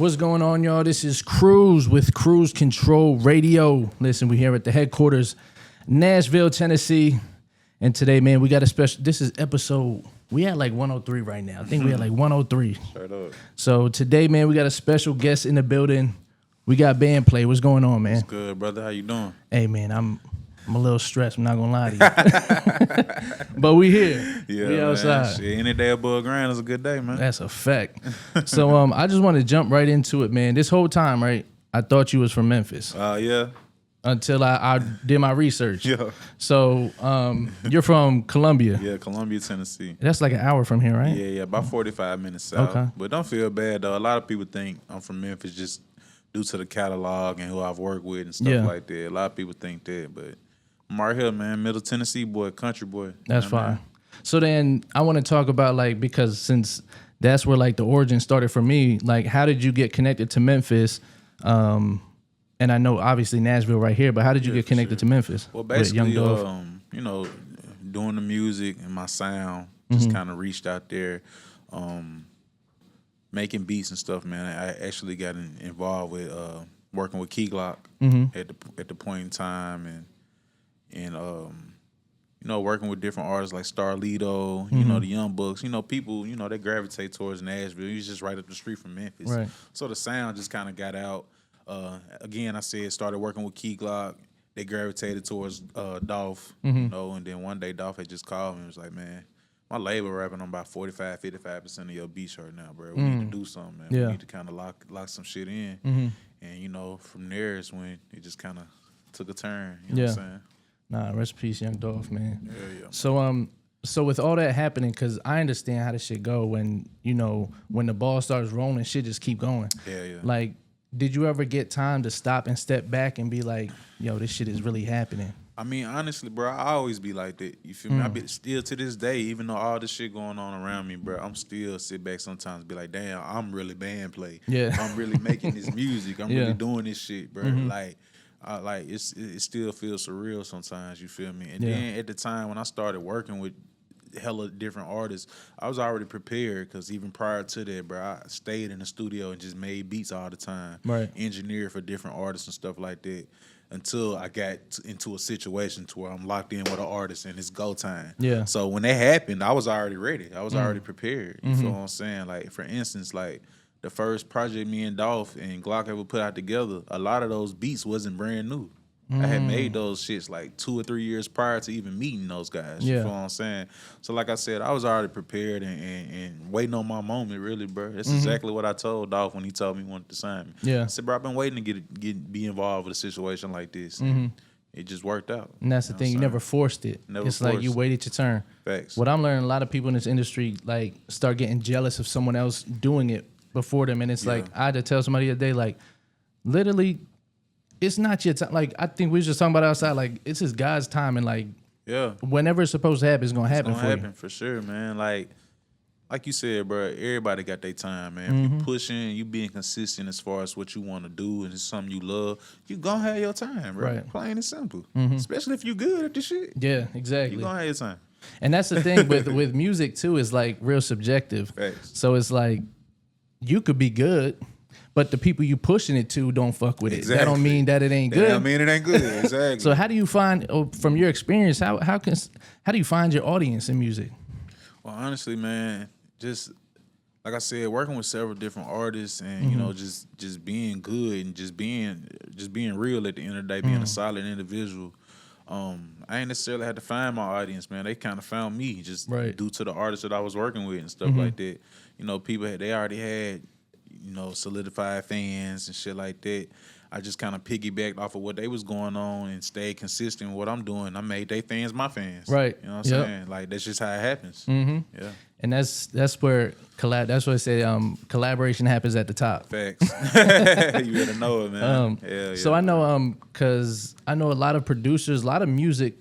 What's going on, y'all? This is Cruz with Cruise Control Radio. Listen, we're here at the headquarters, Nashville, Tennessee. And today, man, we got a special, this is episode, we at like 103 right now. I think we at like 103. Straight up. So today, man, we got a special guest in the building. We got Bandplay. What's going on, man? What's good, brother? How you doing? Hey, man, I'm a little stressed. I'm not going to lie to you. But we here. Yeah, we outside. Shit, any day above ground is a good day, man. That's a fact. So I just want to jump right into it, man. This whole time, right, I thought you was from Memphis. Yeah. Until I did my research. Yeah. So you're from Columbia. Yeah, Columbia, Tennessee. That's like an hour from here, right? Yeah, about 45 minutes south. Okay. But don't feel bad, though. A lot of people think I'm from Memphis just due to the catalog and who I've worked with and stuff like that. A lot of people think that, but I'm right here, man. Middle Tennessee boy, country boy. That's fine. So then I want to talk about, like, because since that's where, like, the origin started for me, like, how did you get connected to Memphis? And I know, obviously, Nashville right here, but how did you get connected to Memphis? Well, basically, you know, doing the music and my sound just kind of reached out there. Making beats and stuff, man. I actually got involved with working with Key Glock at the point in time, and you know, working with different artists like Starlito, you know, the Young Bucks, you know, people, you know, they gravitate towards Nashville. He's just right up the street from Memphis, Right. So the sound just kind of got out. Again, I said started working with Key Glock. They gravitated towards Dolph, you know, and then one day Dolph had just called me and was like, man, my label rapping on about 45% of your beats right now, bro. We need to do something, man. Yeah. We need to kind of lock some shit in. And, you know, from there is when it just kind of took a turn. You know what I'm saying? Nah, rest in peace, Young Dolph, man. Yeah. So with all that happening, because I understand how this shit go when, you know, when the ball starts rolling, shit just keep going. Yeah. Like, did you ever get time to stop and step back and be like, yo, this shit is really happening? I mean, honestly, bro, I always be like that. You feel me? I be still to this day, even though all this shit going on around me, bro, I'm still sit back sometimes and be like, damn, I'm really Bandplay. Yeah. I'm really making this music. I'm really doing this shit, bro. Like it still feels surreal sometimes, you feel me? And then at the time when I started working with hella different artists, I was already prepared because even prior to that, bro, I stayed in the studio and just made beats all the time. Right. Engineered for different artists and stuff like that. Until I got into a situation to where I'm locked in with an artist and it's go time. Yeah. So when that happened, I was already ready. I was already prepared. You feel what I'm saying? Like, for instance, like the first project me and Dolph and Glock ever put out together, a lot of those beats wasn't brand new. I had made those shits like 2 or 3 years prior to even meeting those guys. You feel what I'm saying? So like I said, I was already prepared and waiting on my moment, really, bro. That's exactly what I told Dolph when he told me he wanted to sign me. Yeah. I said, bro, I've been waiting to be involved with a situation like this. And it just worked out. And that's the thing, you never forced it. It's like you waited your turn. Facts. What I'm learning, a lot of people in this industry like start getting jealous of someone else doing it before them. And it's like, I had to tell somebody the other day, like, literally, it's not your time. Like, I think we was just talking about outside. Like, it's just God's time, and like, whenever it's supposed to happen, it's gonna happen. It's gonna happen for sure, man. Like you said, bro. Everybody got their time, man. If you pushing, you being consistent as far as what you want to do, and it's something you love, you gonna have your time, bro. Right. Plain and simple. Especially if you good at the shit. Yeah, exactly. You gonna have your time. And that's the thing with music too. Is like real subjective. Facts. So it's like you could be good, but the people you pushing it to don't fuck with it. That don't mean that it ain't good. That don't mean it ain't good. Exactly. So how do you find, from your experience, how do you find your audience in music? Well, honestly, man, just like I said, working with several different artists and you know, just being good and just being real at the end of the day, being a solid individual. I ain't necessarily had to find my audience, man. They kind of found me just due to the artists that I was working with and stuff like that. You know, they already had, you know, solidified fans and shit like that. I just kind of piggybacked off of what they was going on and stayed consistent with what I'm doing. I made they fans my fans. Right. You know what I'm saying? Like, that's just how it happens. Yeah. And that's where that's what I say. Collaboration happens at the top. Facts. You better know it, man. Yeah. So I know, cause I know a lot of producers, a lot of music,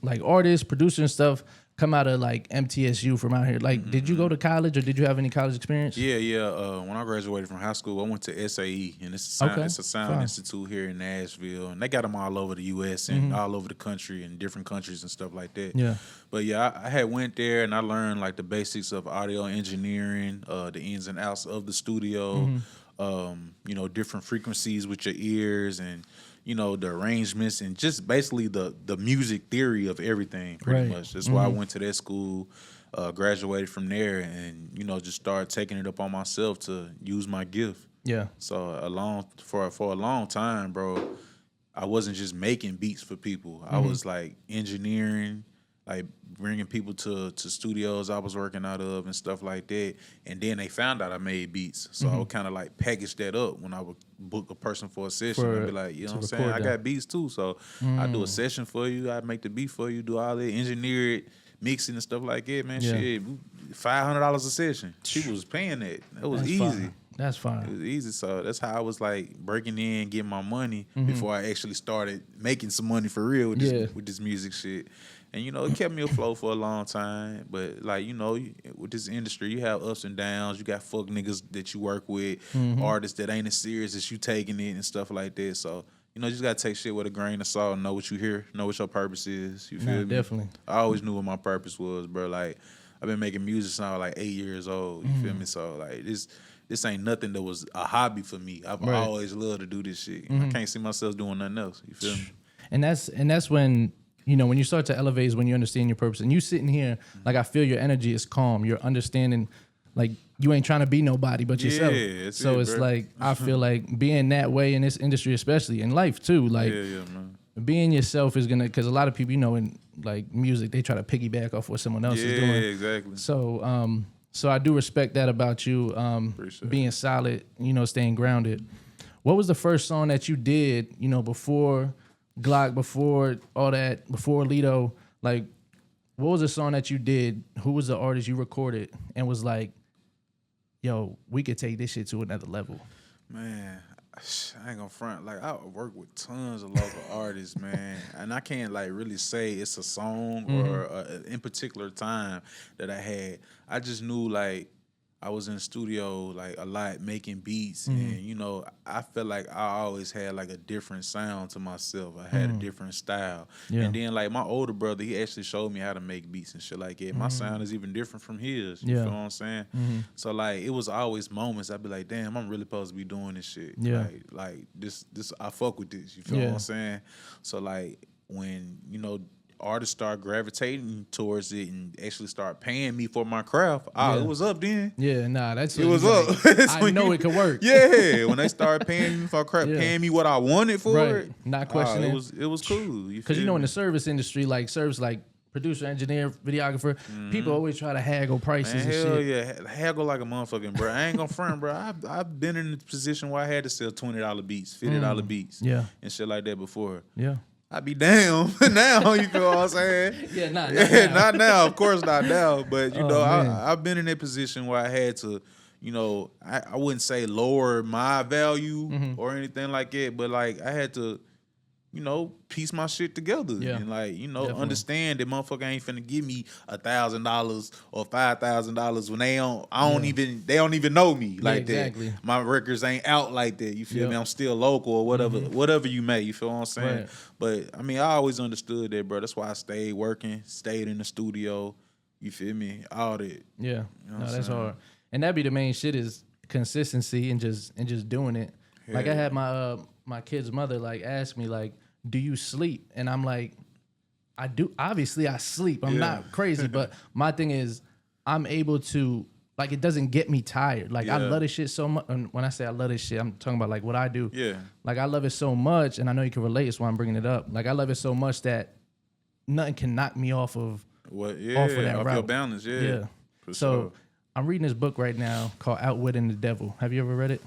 like artists, producers and stuff, come out of like MTSU from out here. Like, did you go to college or did you have any college experience? Yeah. When I graduated from high school, I went to SAE, and it's a sound institute here in Nashville, and they got them all over the U.S. and all over the country and different countries and stuff like that. Yeah. But yeah, I had went there and I learned like the basics of audio engineering, the ins and outs of the studio. you know, different frequencies with your ears and, you know, the arrangements and just basically the music theory of everything pretty much. That's why I went to that school, graduated from there and, you know, just started taking it up on myself to use my gift. Yeah. So for a long time, bro, I wasn't just making beats for people. I was like engineering, like bringing people to studios I was working out of and stuff like that. And then they found out I made beats. So I would kind of like package that up when I would book a person for a session. I'd be like, you know what I'm saying? I got beats too. So I do a session for you. I make the beat for you, do all that, engineer it, mixing and stuff like that, man. Shit, $500 a session. People was paying that. That was easy. Fine. That's fine. It was easy. So that's how I was like breaking in, getting my money before I actually started making some money for real with this music shit. And, you know, it kept me afloat for a long time. But, like, you know, with this industry, you have ups and downs. You got fuck niggas that you work with, artists that ain't as serious as you taking it and stuff like that. So, you know, you just got to take shit with a grain of salt and know what you hear, know what your purpose is. You feel me? Definitely. I always knew what my purpose was, bro. Like, I've been making music since I was like 8 years old. You feel me? So, like, this ain't nothing that was a hobby for me. I've always loved to do this shit. I can't see myself doing nothing else. You feel me? And that's when, you know, when you start to elevate is when you understand your purpose. And you sitting here, like, I feel your energy is calm. You're understanding, like, you ain't trying to be nobody but yourself. So it's like, I feel like being that way in this industry, especially in life too, like, man. being yourself is gonna, because a lot of people, you know, in like music, they try to piggyback off what someone else is doing. Yeah, exactly. So I do respect that about you, being solid, you know, staying grounded. What was the first song that you did, you know, before Glock, before all that, before Lido? Like, what was the song that you did? Who was the artist you recorded and was like, yo, we could take this shit to another level? Man, I ain't gonna front. Like, I work with tons of local artists, man, and I can't like really say it's a song or in particular time that I had. I just knew like I was in the studio like a lot making beats, and you know I felt like I always had like a different sound to myself. I had a different style, and then like my older brother, he actually showed me how to make beats and shit like that. My sound is even different from his. You feel what I'm saying? So like it was always moments I'd be like, damn, I'm really supposed to be doing this shit. Like this I fuck with this. You feel what I'm saying? So like when you know artists start gravitating towards it and actually start paying me for my craft, it was up then. Yeah, nah, that's it was like, up. I know it could work. Yeah, when they started paying me for craft, paying me what I wanted for it, not questioning. It was cool. Because you know, in the service industry, like service, like producer, engineer, videographer, people always try to haggle prices. Man, and hell shit. yeah, haggle like a motherfucking bro. I ain't gonna front, bro. I've been in a position where I had to sell $20 beats, $50 beats, and shit like that before. Yeah. I'd be down now, you feel what I'm saying? Yeah, not now. Of course not now. But, you know, I've been in that position where I had to, you know, I wouldn't say lower my value or anything like that, but, like, I had to, you know, piece my shit together. Yeah. And, like, you know, understand that motherfucker ain't finna give me $1,000 or $5,000 when they don't even know me like exactly. that. My records ain't out like that. You feel me? I'm still local or whatever you may. You feel what I'm saying? Right. But I mean, I always understood that, bro. That's why I stayed working, stayed in the studio. You feel me? All that. Yeah. You know No, that's hard. And that be the main shit is consistency and just doing it. Yeah. Like I had my kid's mother like ask me like, do you sleep? And I'm like, I do. Obviously, I sleep. I'm not crazy, but my thing is, I'm able to like it doesn't get me tired. Like I love this shit so much. And when I say I love this shit, I'm talking about like what I do. Yeah. Like I love it so much, and I know you can relate. That's why I'm bringing it up. Like I love it so much that nothing can knock me off of What? Yeah. off of that off route. your balance. Yeah. For So sure. I'm reading this book right now called Outwitting the Devil. Have you ever read it?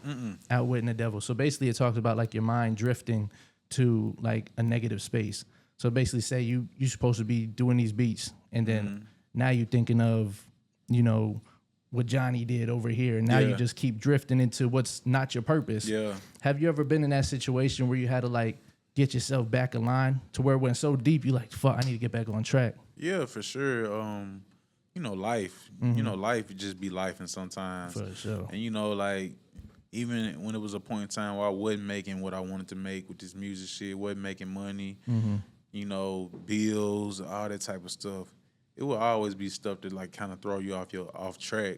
Outwitting the Devil. So basically, it talks about like your mind drifting to like a negative space. So basically, say you're supposed to be doing these beats, and then now you're thinking of, you know, what Johnny did over here, and now you just keep drifting into what's not your purpose. Yeah. Have you ever been in that situation where you had to like get yourself back in line to where it went so deep you like, fuck, I need to get back on track? Yeah, for sure. You know, life. You know, life just be life, and sometimes. For sure. And you know, like even when it was a point in time where I wasn't making what I wanted to make with this music shit, wasn't making money, you know, bills, all that type of stuff, it will always be stuff that like kind of throw you off track.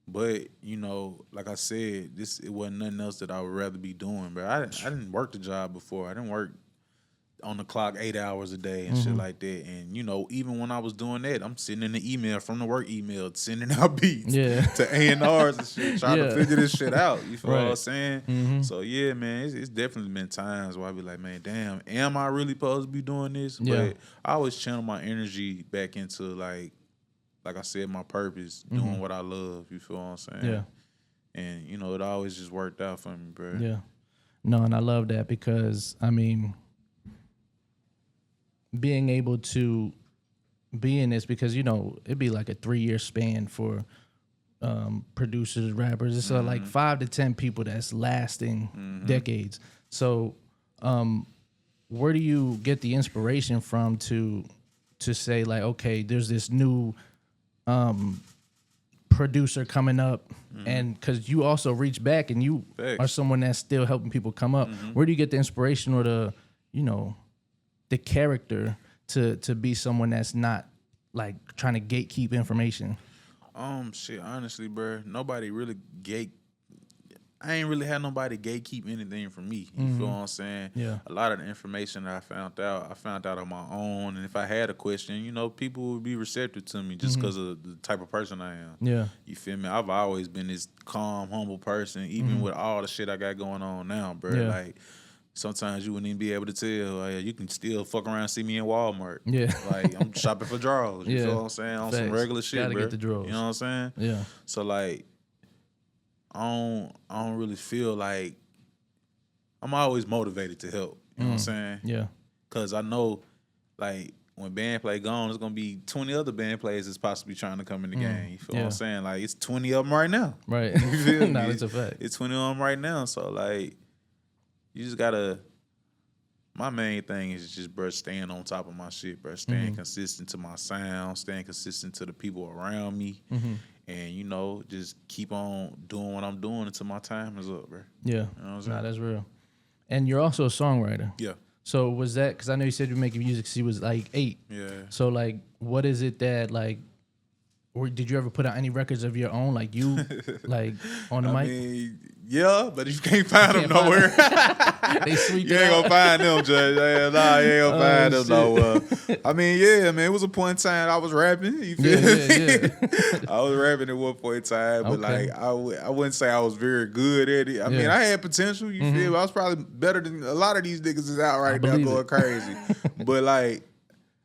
But you know, like I said, it wasn't nothing else that I would rather be doing. But I didn't work the job before. I didn't work on the clock 8 hours a day and shit like that. And you know, even when I was doing that, I'm sitting in the email from the work email, sending out beats to A&Rs and shit, trying to figure this shit out. You feel what I'm saying? So yeah, man, it's definitely been times where I be like, man, damn, am I really supposed to be doing this? But I always channel my energy back into like I said, my purpose, doing what I love. You feel what I'm saying? Yeah. And you know, it always just worked out for me, bro. Yeah. No, and I love that because I mean, being able to be in this, because you know it'd be like a 3-year span for producers, rappers. It's like 5 to 10 people that's lasting decades. So where do you get the inspiration from to say like, okay, there's this new producer coming up, and because you also reach back and you are someone that's still helping people come up. Where do you get the inspiration or the, you know, the character to be someone that's not like trying to gatekeep information? Shit, honestly, bro, nobody really I ain't really had nobody gatekeep anything from me. You feel what I'm saying? Yeah. A lot of the information that I found out on my own. And if I had a question, you know, people would be receptive to me just because of the type of person I am. Yeah. You feel me? I've always been this calm, humble person, even with all the shit I got going on now, bro. Yeah. Like, sometimes you wouldn't even be able to tell. You can still fuck around and see me in Walmart. Yeah. Like, I'm shopping for drawers. You feel what I'm saying? On some regular shit, Gotta bro. get the drawers. You know what I'm saying? Yeah. So, like, I don't really feel like I'm always motivated to help. You know what I'm saying? Yeah. Because I know, like, when Bandplay gone, there's going to be 20 other band players that's possibly trying to come in the game. You feel what I'm saying? Like, it's 20 of them right now. Right. You feel me? Nah, that's a fact. It's 20 of them right now. So, like, you just got to... My main thing is just, bro, staying on top of my shit, bro. Staying consistent to my sound, staying consistent to the people around me. And, you know, just keep on doing what I'm doing until my time is up, bro. Yeah. You know what I'm saying? Nah, that's real. And you're also a songwriter. Yeah. So was that, because I know you said you're making music since you was like 8. Yeah. So like, what is it that like, or did you ever put out any records of your own, like you, like on the mic? Mean, yeah, but you can't find them nowhere. They sweep You ain't gonna find them, Judge. Nah, you ain't gonna find them shit. nowhere. I mean, yeah, man, it was a point in time I was rapping. You feel me? Yeah. I was rapping at one point in time, but like I wouldn't say I was very good at it. I mean, I had potential. You feel me? I was probably better than a lot of these niggas is out right now going crazy. But like,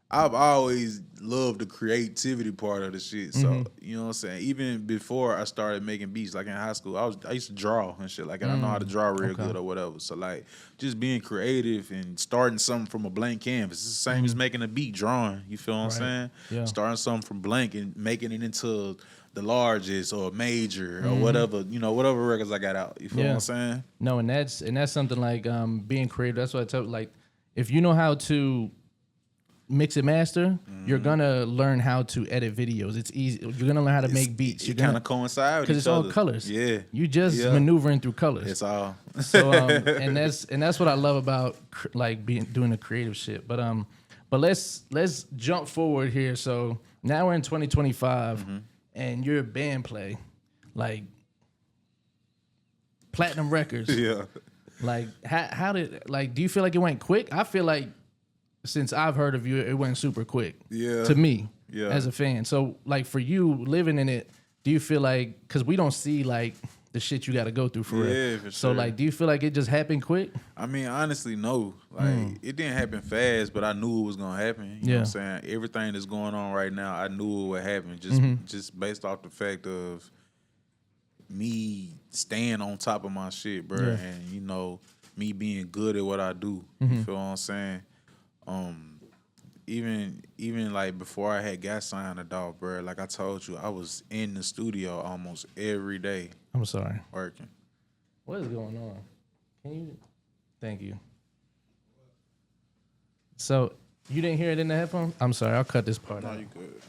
I've always loved the creativity part of the shit. So, you know what I'm saying? Even before I started making beats, like in high school, I used to draw and shit. Like, and I know how to draw real good or whatever. So, like, just being creative and starting something from a blank canvas. It's the same as making a beat, drawing. You feel what I'm saying? Yeah. Starting something from blank and making it into the largest or major or whatever, you know, whatever records I got out. You feel what I'm saying? No, and that's something like being creative. That's what I tell, like, if you know how to mix and master, you're gonna learn how to edit videos. It's easy. You're gonna learn how to make beats. You're kind of coincide because it's all colors. Yeah, you just maneuvering through colors. It's all. So and that's what I love about like doing the creative shit. But let's jump forward here. So now we're in 2025, and you're Bandplay, like platinum records. Yeah. Like how did, like, do you feel like it went quick? I feel like, since I've heard of you, it went super quick. Yeah. To me, yeah, as a fan. So, like, for you living in it, do you feel like, because we don't see like the shit you got to go through for real. Yeah, for sure. So, like, do you feel like it just happened quick? I mean, honestly, no. Like, it didn't happen fast, but I knew it was gonna happen. You know what I'm saying? Everything that's going on right now, I knew it would happen. Just based off the fact of me staying on top of my shit, bro, and you know, me being good at what I do. You feel what I'm saying? Even like before I had got signed to dog, bro, like I told you, I was in the studio almost every day. I'm sorry. Working. What is going on? Can you? Thank you. So you didn't hear it in the headphones? I'm sorry. I'll cut this part out. You good?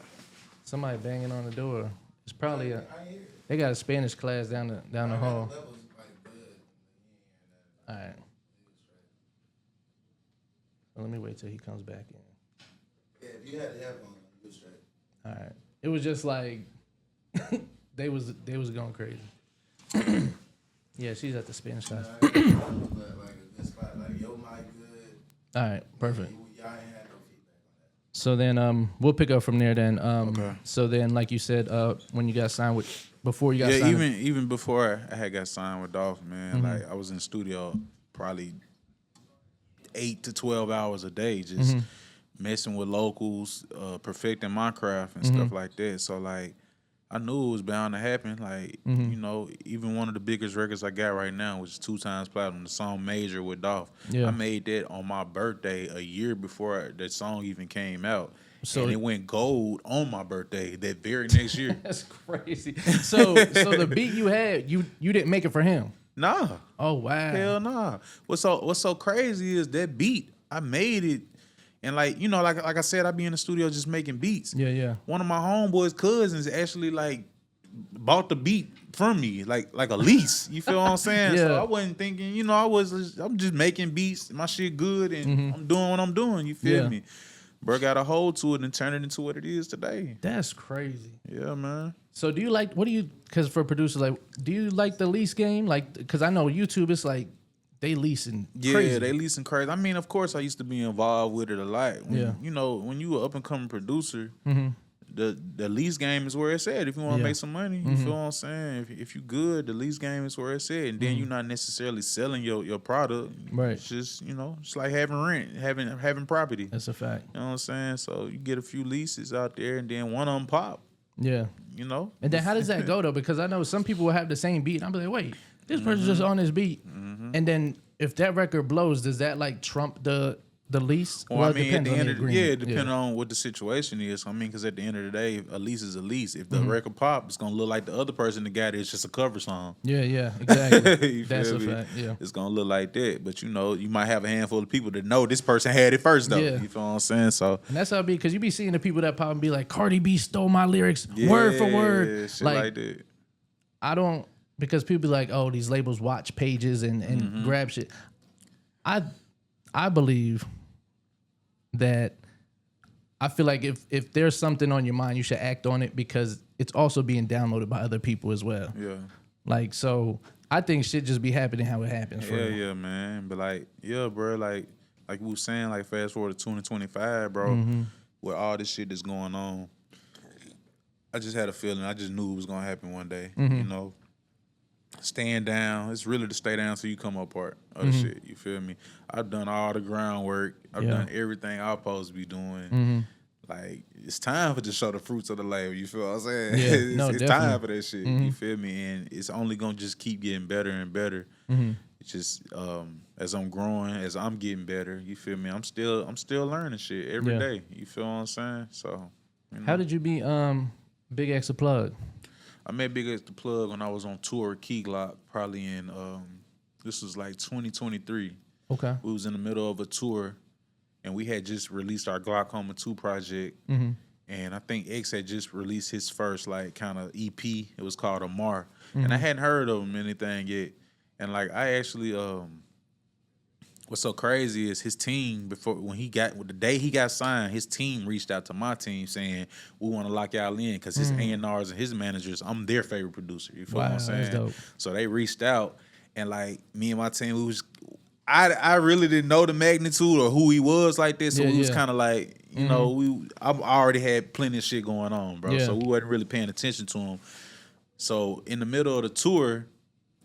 Somebody banging on the door. It's probably they got a Spanish class down the hall. All right. Well, let me wait till he comes back in. Yeah, if you had the headphones, you was straight. All right. It was just like they was going crazy. Yeah, she's at the spin shot. Like a good spot. Like your mic good. All right, perfect. Y'all ain't had no feedback on that. So then we'll pick up from there then. Okay. So then, like you said, when you got signed before you got signed. Even before I had got signed with Dolph, man, like I was in the studio probably 8 to 12 hours a day, just messing with locals, perfecting my craft and stuff like that. So like I knew it was bound to happen. Like, you know, even one of the biggest records I got right now, which is 2 times platinum, the song Major with Dolph. Yeah. I made that on my birthday a year before the song even came out. So and it went gold on my birthday that very next year. That's crazy. So the beat you had, you didn't make it for him. Nah. Oh wow. Hell nah. What's so crazy is that beat, I made it. And like, you know, like I said, I be in the studio just making beats. Yeah. One of my homeboys' cousins actually like bought the beat from me, like a lease. You feel what I'm saying? Yeah. So I wasn't thinking, you know, I'm just making beats. My shit good and I'm doing what I'm doing. You feel me? Bro got a hold to it and turned it into what it is today. That's crazy. Yeah, man. So do you like, because for producers, like, do you like the lease game? Like, because I know YouTube, it's like, they leasing crazy. Yeah, they leasing crazy. I mean, of course, I used to be involved with it a lot. When, you know, when you an up-and-coming producer, the lease game is where it's at. If you want to make some money, you feel what I'm saying? If you good, the lease game is where it's at. And then you're not necessarily selling your product. Right. It's just, you know, it's like having rent, having property. That's a fact. You know what I'm saying? So you get a few leases out there, and then one of them pop. Yeah. You know? And then how does that go, though? Because I know some people will have the same beat, and I'll be like, wait, this person's just on this beat. And then if that record blows, does that like trump the lease? Well, I mean, it depends on the agreement. depending on what the situation is. I mean, because at the end of the day, a lease is a lease. If the record pop, it's gonna look like the other person that got it. It's just a cover song. Yeah, exactly. You That's feel a me? fact. Yeah, It's gonna look like that. But you know, you might have a handful of people that know this person had it first, though. Yeah. You feel what I'm saying? So and that's how it be, because you be seeing the people that pop and be like, Cardi B stole my lyrics word for word. Shit like that. I don't, because people be like, oh, these labels watch pages and grab shit. I believe that I feel like if there's something on your mind, you should act on it, because it's also being downloaded by other people as well. Yeah. Like, so I think shit just be happening how it happens. For real. Yeah, man. But like, yeah, bro, like we was saying, like fast forward to 2025, bro, with all this shit that's going on, I just had a feeling. I just knew it was gonna happen one day. You know, staying down. It's really to stay down so you come up part of the shit. You feel me? I've done all the groundwork. I've done everything I'm supposed to be doing. Like, it's time to show the fruits of the labor. You feel what I'm saying? Yeah, it's time for that shit. You feel me? And it's only gonna just keep getting better and better. It's just as I'm growing, as I'm getting better. You feel me? I'm still learning shit every day. You feel what I'm saying? So, you know. How did you be BigXThaPlug? I met BigXThaPlug when I was on tour with Key Glock, probably in this was like 2023. Okay. We was in the middle of a tour, and we had just released our Glaucoma 2 project, and I think X had just released his first like kind of EP. It was called Amar, and I hadn't heard of him anything yet. And like I actually, what's so crazy is his team the day he got signed, his team reached out to my team saying we want to lock y'all in, because his A&Rs and his managers, I'm their favorite producer. You feel what I'm saying? That's dope. So they reached out, and like me and my team, I really didn't know the magnitude or who he was like this, so we was kind of like, you know, I already had plenty of shit going on, bro. Yeah. So we wasn't really paying attention to him. So in the middle of the tour,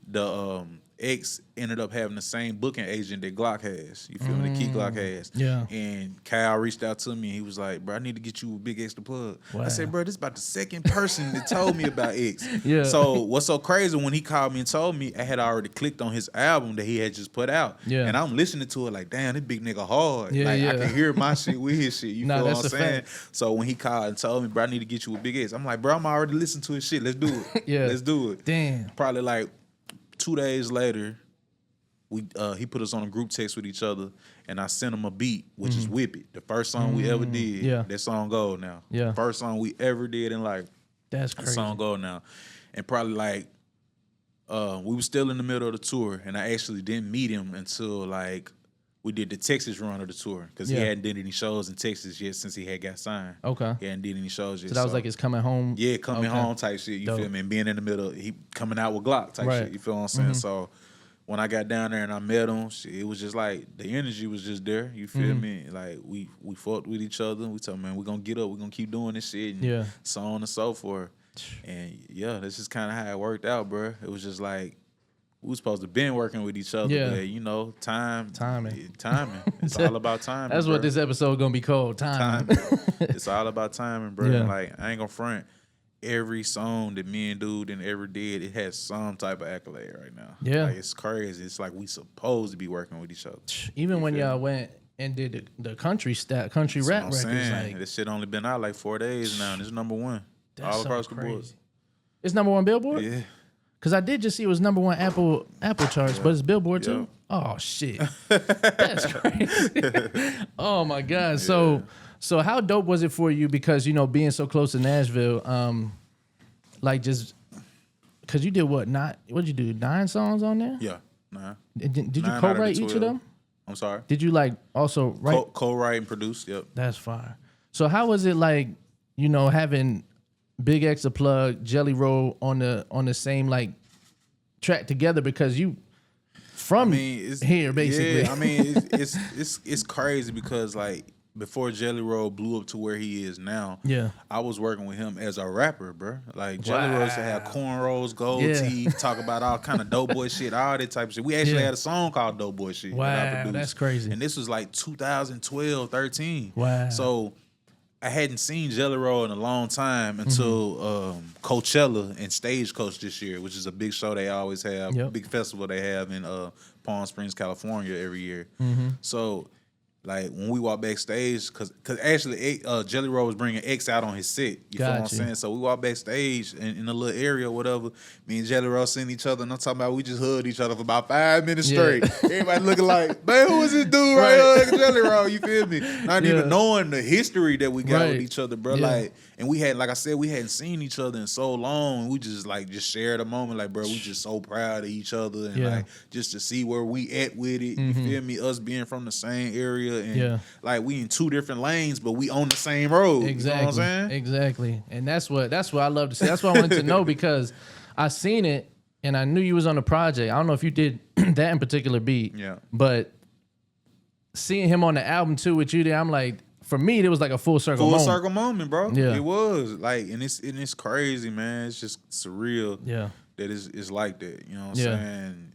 the X ended up having the same booking agent that Glock has. You feel me? The Key Glock has. Yeah. And Kyle reached out to me and he was like, bro, I need to get you a BigXThaPlug. Wow. I said, bro, this is about the second person that told me about X. Yeah. So what's so crazy, when he called me and told me, I had already clicked on his album that he had just put out. Yeah. And I'm listening to it like, damn, this big nigga hard. Yeah, like yeah. I can hear my shit with his shit. You Nah, feel what I'm that's a saying? fact. So when he called and told me, bro, I need to get you a Big X, I'm like, bro, I'm already listening to his shit. Let's do it. Yeah. Let's do it. Damn. Probably like 2 days later, he put us on a group text with each other, and I sent him a beat, which is Whip It, the first song we ever did. Yeah. That song gold now. Yeah. First song we ever did in life. That's That crazy. song gold now. And probably like we were still in the middle of the tour, and I actually didn't meet him until like we did the Texas run of the tour because he hadn't did any shows in Texas yet since he had got signed. Okay. He hadn't did any shows yet. So that was like his coming home? Yeah, coming home type shit. You feel me? And being in the middle, he coming out with Glock type shit. You feel what I'm saying? So when I got down there and I met him, shit, it was just like the energy was just there. You feel me? Like we fought with each other. We told man, we're gonna get up, we're gonna keep doing this shit, and so on and so forth. And that's just kind of how it worked out, bro. It was just like we was supposed to been working with each other, but you know, timing. It's all about timing. That's what this episode gonna be called. Timing. It's all about timing, bro. Yeah. Like I ain't gonna front. Every song that me and Dude and ever did, it has some type of accolade right now. Yeah, like, it's crazy. It's like we supposed to be working with each other. Even when y'all went and did the country rap records, like this shit only been out like 4 days now, and it's #1 all across the board. It's #1 Billboard. Yeah. Cause I did just see it was #1 Apple charts, but it's Billboard too. Oh shit, that's crazy. Oh my god. So how dope was it for you? Because you know, being so close to Nashville, like just because you did what did you do? 9 songs on there? Yeah, 9. Did you co-write each of them? I'm sorry. Did you like also write? Co-write and produce. Yep. That's fire. So how was it like? You know, having BigXThaPlug, Jelly Roll on the same like track together because you from here basically. Yeah, I mean it's crazy because like before Jelly Roll blew up to where he is now, I was working with him as a rapper, bro. Like Jelly Roll used to have cornrows, gold teeth, talk about all kind of dope boy shit, all that type of shit. We actually had a song called Dope Boy Shit. Wow, that's crazy. And this was like 2012, 13. Wow. So I hadn't seen Jelly Roll in a long time until Coachella and Stagecoach this year, which is a big show they always have, big festival they have in Palm Springs, California every year. So like when we walk backstage, cause actually Jelly Roll was bringing X out on his set. You feel what I'm saying? So we walk backstage in a little area or whatever. Me and Jelly Roll seeing each other, and I'm talking about we just hugged each other for about 5 minutes straight. Everybody looking like, man, who is this dude right here? Jelly Roll, you feel me? Not even knowing the history that we got with each other, bro. Like, and we had, like I said, we hadn't seen each other in so long. And we just shared a moment, like, bro, we just so proud of each other, and like just to see where we at with it. You feel me? Us being from the same area. And like we in 2 different lanes, but we on the same road. Exactly. You know what I'm saying? Exactly. And that's what I love to see. That's what I wanted to know because I seen it and I knew you was on the project. I don't know if you did that in particular beat. Yeah. But seeing him on the album too with you there, I'm like, for me, it was like a full circle moment. Full circle moment, bro. Yeah. It was. Like, and it's crazy, man. It's just surreal. Yeah. That it's like that. You know what I'm saying?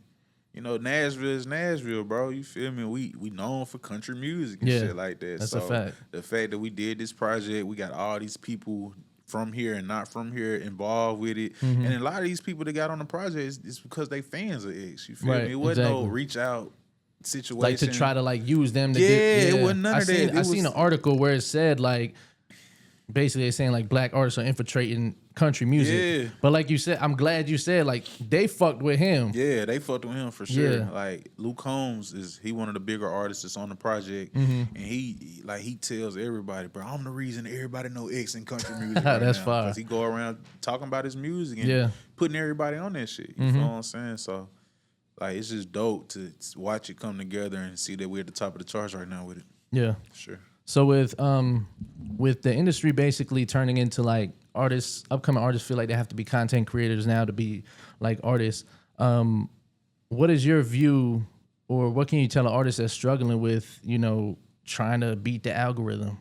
You know, Nashville is Nashville, bro. You feel me? We known for country music and shit like that. That's so a fact. The fact that we did this project, we got all these people from here and not from here involved with it. And a lot of these people that got on the project is because they fans of X. You feel me? It wasn't no reach out situation. Like to try to like use them to it wasn't none of that. I seen an article where it said like basically they're saying like black artists are infiltrating country music. Yeah. But like you said, I'm glad you said like they fucked with him. Yeah, they fucked with him for sure. Yeah. Like Luke Combs he one of the bigger artists that's on the project. And he tells everybody, bro, I'm the reason everybody know X in country music. That's now. fire. Because he go around talking about his music and putting everybody on that shit. You feel what I'm saying? So like it's just dope to watch it come together and see that we're at the top of the charts right now with it. Yeah. Sure. So with the industry basically turning into like artists, upcoming artists feel like they have to be content creators now to be like artists. What is your view, or what can you tell an artist that's struggling with, you know, trying to beat the algorithm?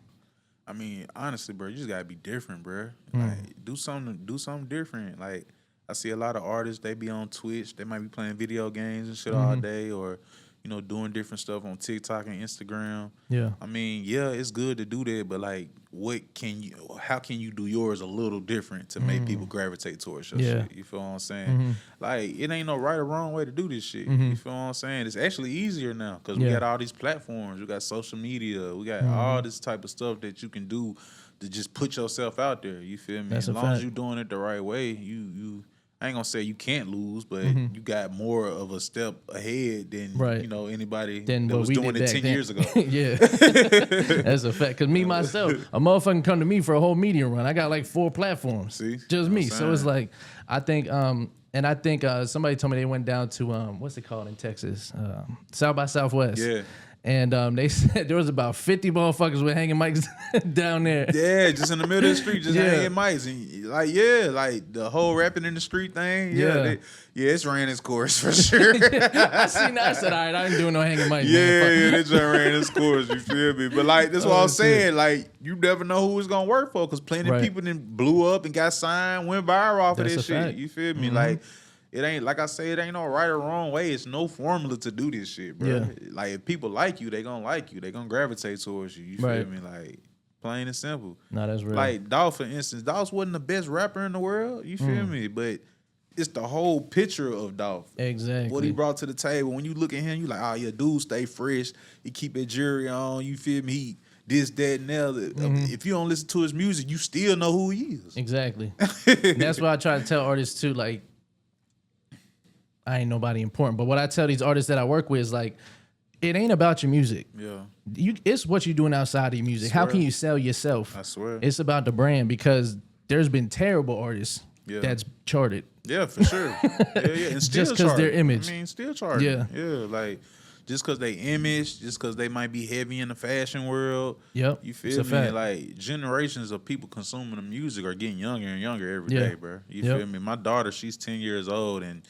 I mean, honestly, bro, you just gotta be different, bro. Like do something different. Like I see a lot of artists, they be on Twitch, they might be playing video games and shit all day, or you know, doing different stuff on TikTok and Instagram. Yeah. I mean, yeah, it's good to do that, but like, how can you do yours a little different to make people gravitate towards your shit? You feel what I'm saying? Like, it ain't no right or wrong way to do this shit. You feel what I'm saying? It's actually easier now because we got all these platforms. We got social media. We got all this type of stuff that you can do to just put yourself out there. You feel me? That's as long as you're doing it the right way, you I ain't gonna say you can't lose, but you got more of a step ahead than you know anybody that was doing it 10 years ago. Yeah, that's a fact. Cause me myself, a motherfucker come to me for a whole media run. I got like 4 platforms. See, just me. So it's like I think, and I think somebody told me they went down to what's it called in Texas, South by Southwest. Yeah. And they said there was about 50 motherfuckers with hanging mics down there. Yeah, just in the middle of the street, just Yeah. hanging mics. And like the whole rapping in the street thing. Yeah. It's ran its course for sure. I seen that. I said, all right, I ain't doing no hanging mics. Yeah, they just ran its course. You feel me? But like that's what I'm saying. Like you never know who it's gonna work for, because plenty of people then blew up and got signed, went viral off of this shit. Fact. You feel me? Like it ain't, like I say, it ain't no right or wrong way. It's no formula to do this shit, bro. Yeah. Like if people like you, they gonna like you. They gonna gravitate towards you. You feel Right. me? Like plain and simple. No, that's real. Like Dolph, for instance, Dolph wasn't the best rapper in the world. You feel me? But it's the whole picture of Dolph. Exactly. What he brought to the table. When you look at him, you like, oh yeah, dude, stay fresh. He keep his jury on. You feel me? He this, that, and the other. If you don't listen to his music, you still know who he is. Exactly. And that's what I try to tell artists too. Like, I ain't nobody important, but what I tell these artists that I work with is like, it ain't about your music. Yeah. It's what you're doing outside of your music. How can you sell yourself? I swear. It's about the brand, because there's been terrible artists that's charted. Yeah, for sure. Yeah. And still Just 'cause their charting. image. I mean, still charting. Yeah. Yeah, like just because they image, just because they might be heavy in the fashion world. Yep. You It's feel a me? fact. Like generations of people consuming the music are getting younger and younger every Yeah. day, bro. You Yep. feel me? My daughter, she's 10 years old, and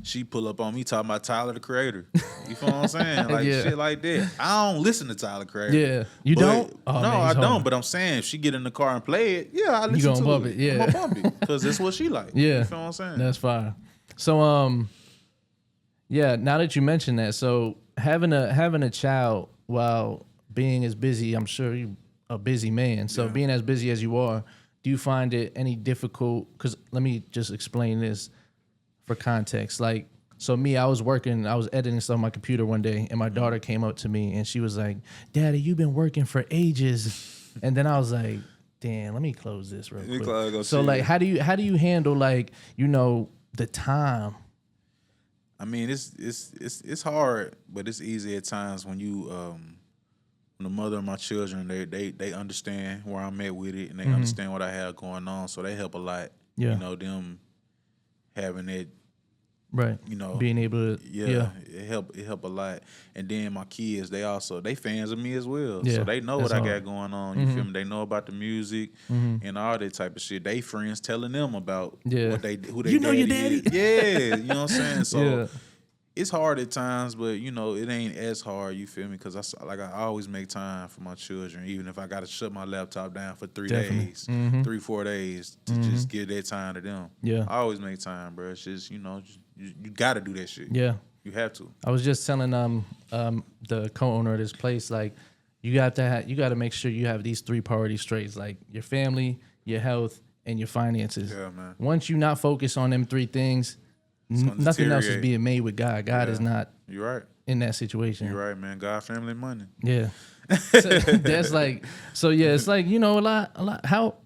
she pull up on me talking about Tyler the Creator. You feel what I'm saying? Like Yeah. shit like that. I don't listen to Tyler Creator. Yeah. You But- don't? Oh, no, man, I he's don't. hard. But I'm saying if she get in the car and play it, yeah, I listen gonna to bump it. it, yeah. I'm gonna bump it because that's what she like. Yeah. You feel what I'm saying? That's fire. So yeah, now that you mentioned that, so having a child while being as busy, I'm sure you a busy man. So being as busy as you are, do you find it any difficult? Because let me just explain this for context. Like, so me, I was editing stuff on my computer one day, and my daughter came up to me and she was like, "Daddy, you've been working for ages." And then I was like, "Damn, let me close this real quick." So like, how do you handle, like, you know, the time? I mean, it's hard, but it's easy at times when you when the mother of my children, they understand where I'm at with it, and they understand what I have going on, so they help a lot. Yeah. You know, them having it, Right. you know, Being able to it help a lot. And then my kids, they fans of me as well. Yeah, So they know what that's I hard. got going on. You feel me? They know about the music and all that type of shit. They friends telling them about Yeah. who they You know your daddy daddy? is. Yeah, you know what I'm saying? So Yeah. it's hard at times, but you know, it ain't as hard, you feel me? Because I always make time for my children, even if I got to shut my laptop down for 3 Definitely. days, 3-4 days to just give that time to them. Yeah. I always make time, bro. It's just, you know, you got to do that shit. Yeah. You have to. I was just telling the co-owner of this place, like, you got to make sure you have these 3 priorities straight, like your family, your health, and your finances. Yeah, man. Once you not focus on them 3 things, gonna nothing else is deteriorate. being made with God. God is not You're right. in that situation. You're right, man. God, family, money. Yeah. So that's like, so yeah, it's like, you know, a lot.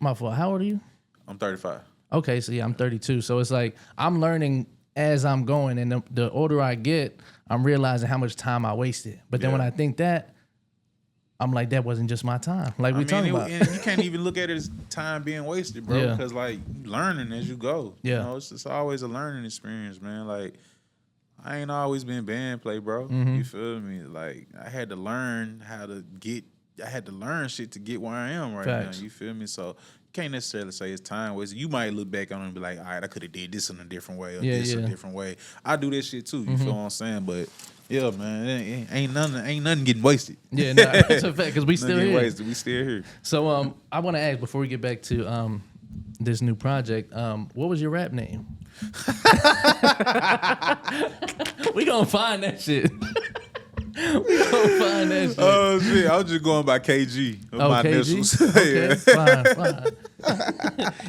My fault. How old are you? I'm 35. Okay, so yeah, I'm 32. So it's like I'm learning as I'm going, and the older I get, I'm realizing how much time I wasted. But then when I think that, I'm like, that wasn't just my time. Like we talking about. And you can't even look at it as time being wasted, bro. Yeah. Because like you learning as you go. Yeah. You know, it's always a learning experience, man. Like I ain't always been Bandplay, bro. Mm-hmm. You feel me? Like I had to learn shit to get where I am right Facts. now. You feel me? So you can't necessarily say it's time wasted. You might look back on it and be like, all right, I could have did this in a different way or this a different way. I do this shit too. You feel what I'm saying? But yeah, man, it ain't nothing getting wasted. Yeah, nah, that's a fact, because we still Nothing getting here. wasted. We still here. So I want to ask, before we get back to this new project, what was your rap name? We gonna find that shit. We gonna find that shit. Oh shit! I was just going by KG. My KG? initials. Okay, Yeah. fine.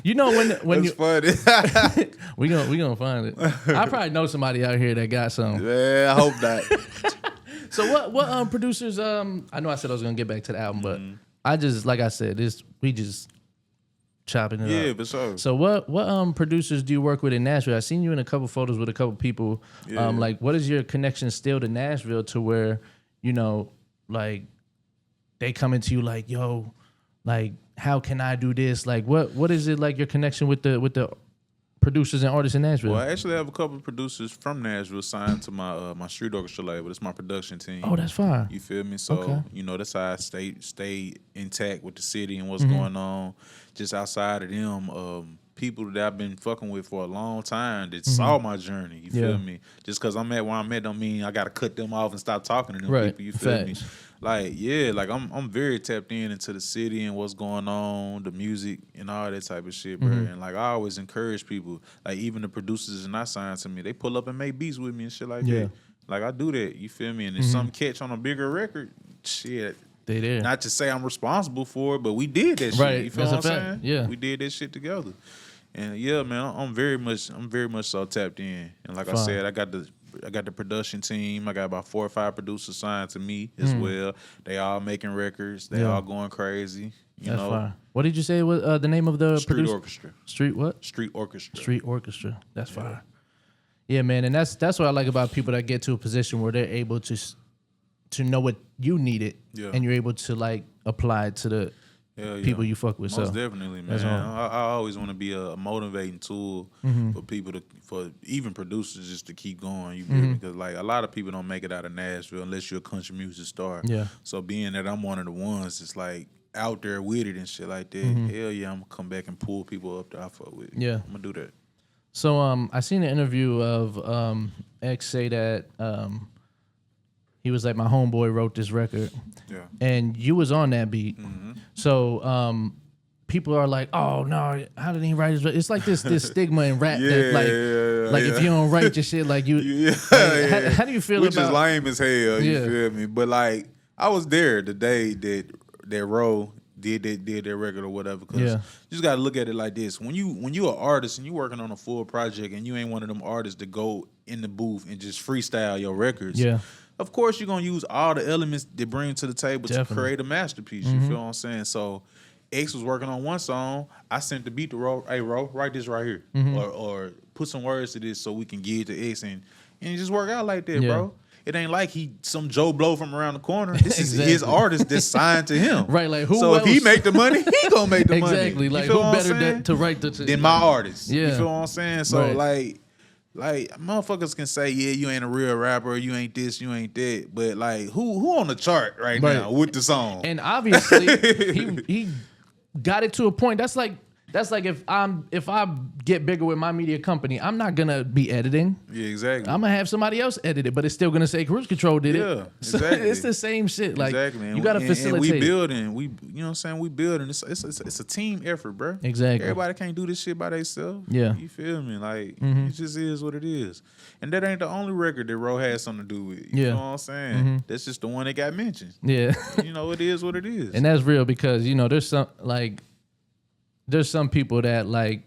You know when That's you funny. we gonna find it. I probably know somebody out here that got some. Yeah, I hope not. So what producers? I know I said I was gonna get back to the album, but I just, like I said, we just chopping it Yeah, up. for sure. So what producers do you work with in Nashville? I've seen you in a couple photos with a couple people. Yeah. Like, what is your connection still to Nashville, to where, you know, like they come into you like, yo, like, how can I do this? Like, what is it like, your connection with the producers and artists in Nashville? Well, I actually have a couple of producers from Nashville signed to my my street orchestra label. It's my production team. Oh, that's fine. You feel me? So Okay. you know that's how I stay intact with the city and what's going on. Just outside of them, people that I've been fucking with for a long time that saw my journey. You feel me? Just because I'm at where I'm at don't mean I gotta cut them off and stop talking to them people. You feel me? Like like I'm very tapped into the city and what's going on, the music and all that type of shit, bro. And like I always encourage people, like even the producers and I signed to me, they pull up and make beats with me and shit like that. Like I do that. You feel me? And if something catch on a bigger record, shit. They there. Not to say I'm responsible for it, but we did that shit. You feel what I'm saying? Yeah. We did that shit together. And yeah, man, I'm very much so tapped in. And like I said, I got the production team. I got about 4 or 5 producers signed to me as well. They all making records. They all going crazy. You know. Fine. What did you say was the name of the Street Orchestra. Street what? Street Orchestra. Street Orchestra. That's fine. Yeah, man, and that's what I like about people that get to a position where they're able to know what you needed, and you're able to like apply it to the people you fuck with. Most definitely, man. I always want to be a motivating tool for people for even producers just to keep going. You feel me? Because like a lot of people don't make it out of Nashville unless you're a country music star. Yeah. So being that I'm one of the ones that's like out there with it and shit like that, hell yeah, I'm gonna come back and pull people up that I fuck with. Yeah, I'm gonna do that. So I seen an interview of X say that he was like, my homeboy wrote this record. Yeah. And you was on that beat. So people are like, oh no, how did he write his record? It's like this stigma in rap that like if you don't write your shit, like you how do you feel Which about is lame as hell, you feel me? But like I was there the day that Ro did their record or whatever. Cause you just gotta look at it like this. When you an artist and you working on a full project and you ain't one of them artists that go in the booth and just freestyle your records. Yeah. Of course, you're going to use all the elements they bring to the table to create a masterpiece. You feel what I'm saying? So, X was working on one song. I sent the beat to Ro. Hey, Ro, write this right here. Or put some words to this so we can give it to X. And it just work out like that, bro. It ain't like he some Joe Blow from around the corner. This is his artist that's signed to him. Right, like who So else? if he make the money, he going to make the money. Exactly. Like who better to write than my artist. Yeah. You feel what I'm saying? So, like motherfuckers can say, yeah, you ain't a real rapper, you ain't this, you ain't that, but like who on the chart right now with the song? And obviously he got it to a point. That's like if I get bigger with my media company, I'm not gonna be editing. Yeah, exactly. I'm gonna have somebody else edit it, but it's still gonna say Cruise Control did it. Yeah, exactly. So it's the same shit. Like you gotta facilitate. And we building. You know what I'm saying? We building. It's a team effort, bro. Exactly. Everybody can't do this shit by themselves. Yeah. You feel me? Like it just is what it is. And that ain't the only record that Ro has something to do with. You know what I'm saying? That's just the one that got mentioned. Yeah. You know, it is what it is. And that's real because there's some people that like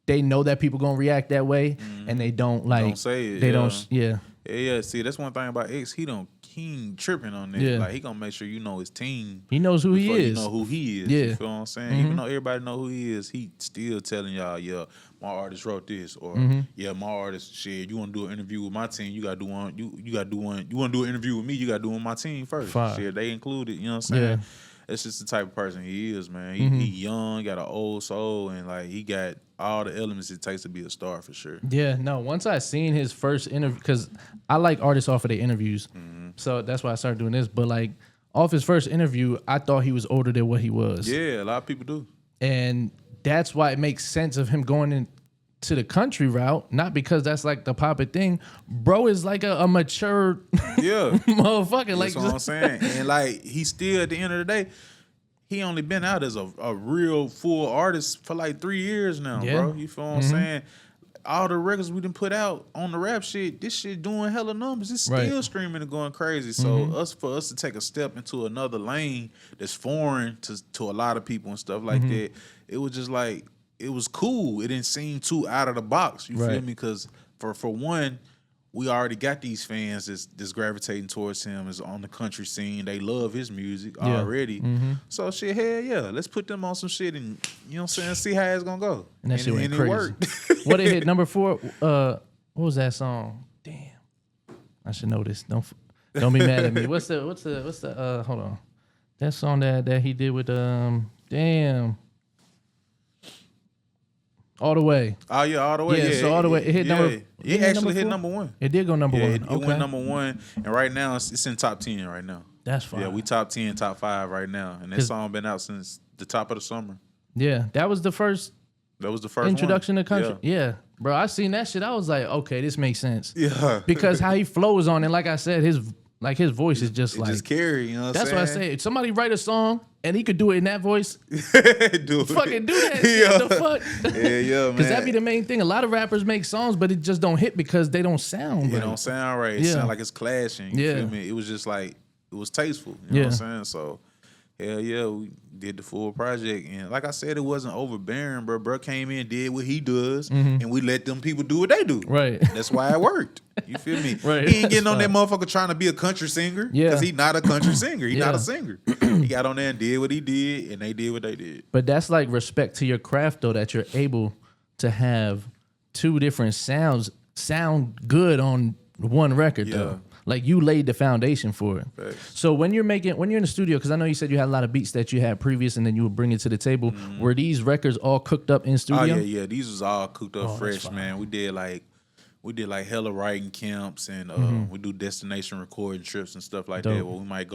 they know that people gonna react that way and they don't say it. They don't. Yeah. See, that's one thing about X. He ain't tripping on that. Like he gonna make sure you know his team. He knows who he is. You know who he is. Yeah. You feel what I'm saying? Even though everybody know who he is, he still telling y'all, yeah, my artist wrote this, or yeah, my artist shit. You want to do an interview with my team? You gotta do one. You gotta do one. You want to do an interview with me? You gotta do it with my team first. Shit, they included. You know what I'm saying? Yeah. That's just the type of person he is, man. He young, got an old soul, and like he got all the elements it takes to be a star for sure. Yeah, no. Once I seen his first interview, because I like artists off of their interviews, so that's why I started doing this. But like off his first interview, I thought he was older than what he was. Yeah, a lot of people do, and that's why it makes sense of him going into the country route. Not because that's like the popular thing. Bro is like a mature motherfucker. Like that's what I'm saying. And like he still at the end of the day, he only been out as a real full artist for like 3 years now, bro. You feel what I'm saying? All the records we done put out on the rap shit, this shit doing hella numbers. It's still streaming and going crazy. So for us to take a step into another lane that's foreign to a lot of people and stuff like that, it was just like, it was cool. It didn't seem too out of the box. You feel me? Because for one, we already got these fans that's gravitating towards him, is on the country scene. They love his music already. So shit, hell yeah, let's put them on some shit and, you know what I'm saying, see how it's gonna go. And that shit went crazy. It worked. What it hit number 4? What was that song? Damn, I should know this. Don't be mad at me. What's the hold on, that song that he did with damn. All the way. Oh yeah, all the way. Yeah, so all the way. It hit number. It actually hit number 1. It did go number 1. It went number 1, and right now it's in top 10 right now. That's fine. Yeah, we top 10, top 5 right now, and that song been out since the top of the summer. Yeah, that was the first. That was the first introduction one. to country. Yeah, bro, I seen that shit. I was like, okay, this makes sense. Yeah, because how he flows on it, like I said, his voice is just like just carry. You know what that's I'm what I saying? say. If somebody write a song and he could do it in that voice, do it. fucking do that shit. The fuck? Yeah, man. Because that be the main thing. A lot of rappers make songs, but it just don't hit because they don't sound right. It don't sound right. It sound like it's clashing. You feel me? It was just like, it was tasteful. You know what I'm saying? So, hell yeah, we did the full project. And like I said, it wasn't overbearing, bro. Bro came in, did what he does, and we let them people do what they do. Right. That's why it worked. You feel me? Right. He ain't getting on that motherfucker trying to be a country singer. Yeah. Because he not a country singer. He not a singer. He got on there and did what he did, and they did what they did. But that's like respect to your craft, though, that you're able to have 2 different sounds sound good on one record, though. Like you laid the foundation for it. Thanks. So when you're in the studio, because I know you said you had a lot of beats that you had previous, and then you would bring it to the table. Were these records all cooked up in studio? Oh yeah. These was all cooked up fresh, man. We did like hella writing camps, and we do destination recording trips and stuff like that. Where we might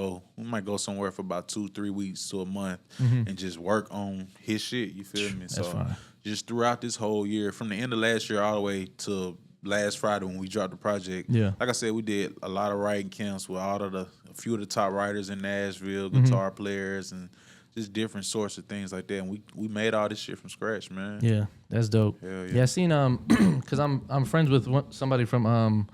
go somewhere for about 2-3 weeks to a month and just work on his shit. You feel me? That's fine. Just throughout this whole year, from the end of last year all the way to last Friday when we dropped the project. Yeah. Like I said, we did a lot of writing camps with a few of the top writers in Nashville, guitar players, and just different sorts of things like that. And we made all this shit from scratch, man. Yeah, that's dope. Hell yeah. Yeah, I seen because I'm friends with somebody from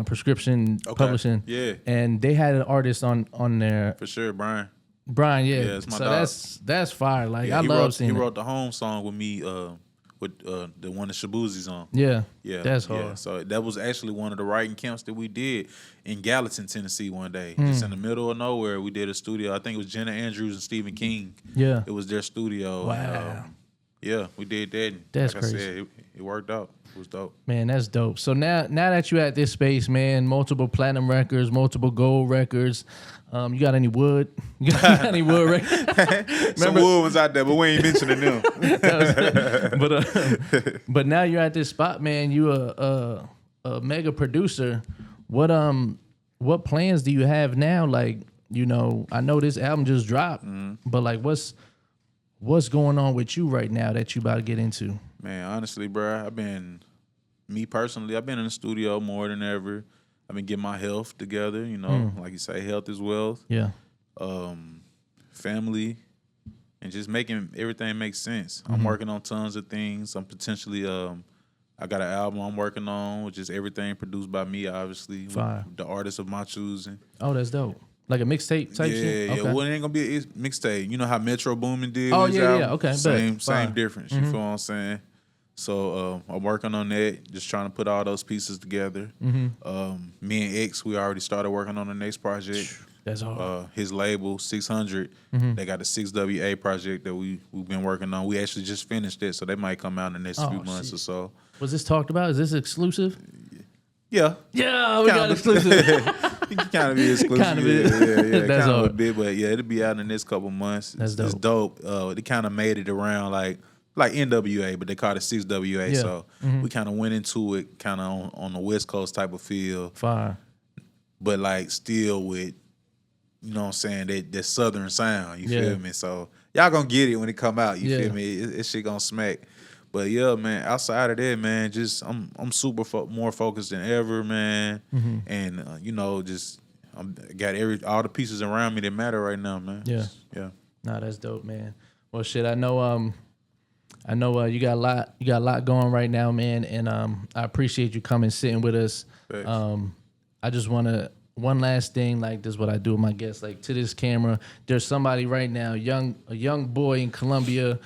Prescription Publishing. Yeah. And they had an artist on there. For sure, Brian. Brian, yeah. Yeah, it's my so dog. that's fire. Like Yeah, I love seeing He it. wrote the home song with me, with the one that Shabuzi's on. Yeah, Yeah, that's hard. Yeah. So that was actually one of the writing camps that we did in Gallatin, Tennessee one day. Just in the middle of nowhere, we did a studio. I think it was Jenna Andrews and Stephen King. Yeah. It was their studio. Wow. Yeah, we did that. That's like crazy. I said, it worked out. It was dope. Man, that's dope. So now that you're at this space, man, multiple platinum records, multiple gold records. You got any wood? You got any wood records? Some wood ones out there, but we ain't mentioning them. But now you're at this spot, man. You a mega producer. What plans do you have now? Like, I know this album just dropped, but like, what's going on with you right now that you about to get into? Man, honestly, bro, me personally, I've been in the studio more than ever. I've been getting my health together, like you say, health is wealth. Yeah. Family, and just making everything make sense. I'm working on tons of things. I'm potentially, I got an album I'm working on, which is everything produced by me, obviously. Fire. With the artist of my choosing. Oh, that's dope. Like a mixtape type shit? Yeah, Okay. well, it ain't gonna be a mixtape. You know how Metro Boomin did Oh, with his yeah, album? yeah, okay, Same bet. difference, you feel what I'm saying? So I'm working on that, just trying to put all those pieces together. Me and X, we already started working on the next project. That's hard. His label, 600, they got a 6WA project that we've been working on. We actually just finished it, so they might come out in the next few months or so. Was this talked about? Is this exclusive? Yeah. Yeah, we got exclusive. It can kind of be exclusive. Kind of is. Yeah. That's kind of a hard. bit, but yeah, it'll be out in the next couple months. That's It's dope. They kind of made it around like NWA, but they called it 6WA. Yeah. So we kind of went into it kind of on the West Coast type of feel, Fire. but like still with, you know what I'm saying, that Southern sound. You feel me? So y'all gonna get it when it come out. You feel me? It shit gonna smack. But yeah, man. Outside of that, man, just I'm super more focused than ever, man. And just got all the pieces around me that matter right now, man. Yeah. Yeah. Nah, that's dope, man. Well, shit, I know you got a lot going right now, man, and I appreciate you coming sitting with us. Thanks. I just want to one last thing, like this is what I do with my guests, like to this camera. There's somebody right now, a young boy in Colombia,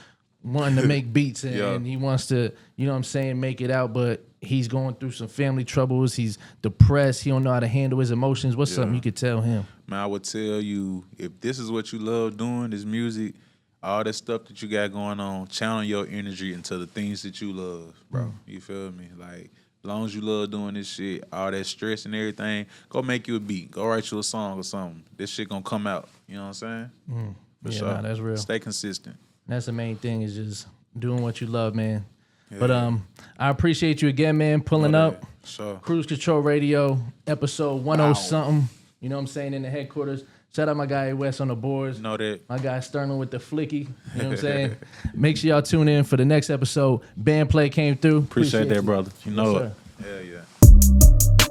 wanting to make beats and he wants to, make it out, but he's going through some family troubles. He's depressed. He don't know how to handle his emotions. What's something you could tell him? Man, I would tell you, if this is what you love doing, this music, all that stuff that you got going on, channel your energy into the things that you love, bro. You feel me? Like, as long as you love doing this shit, all that stress and everything, go make you a beat. Go write you a song or something. This shit gonna come out. You know what I'm saying? For sure. Nah, that's real. Stay consistent. That's the main thing, is just doing what you love, man. But I appreciate you again, man, pulling up. Sure. Cruise Control Radio, episode 10 something. You know what I'm saying, in the headquarters. Shout out my guy Wes on the boards. Know that. My guy Sterling with the flicky. You know what I'm saying? Make sure y'all tune in for the next episode. Bandplay came through. Appreciate that, brother. You know Yes, it. sir. Yeah, yeah.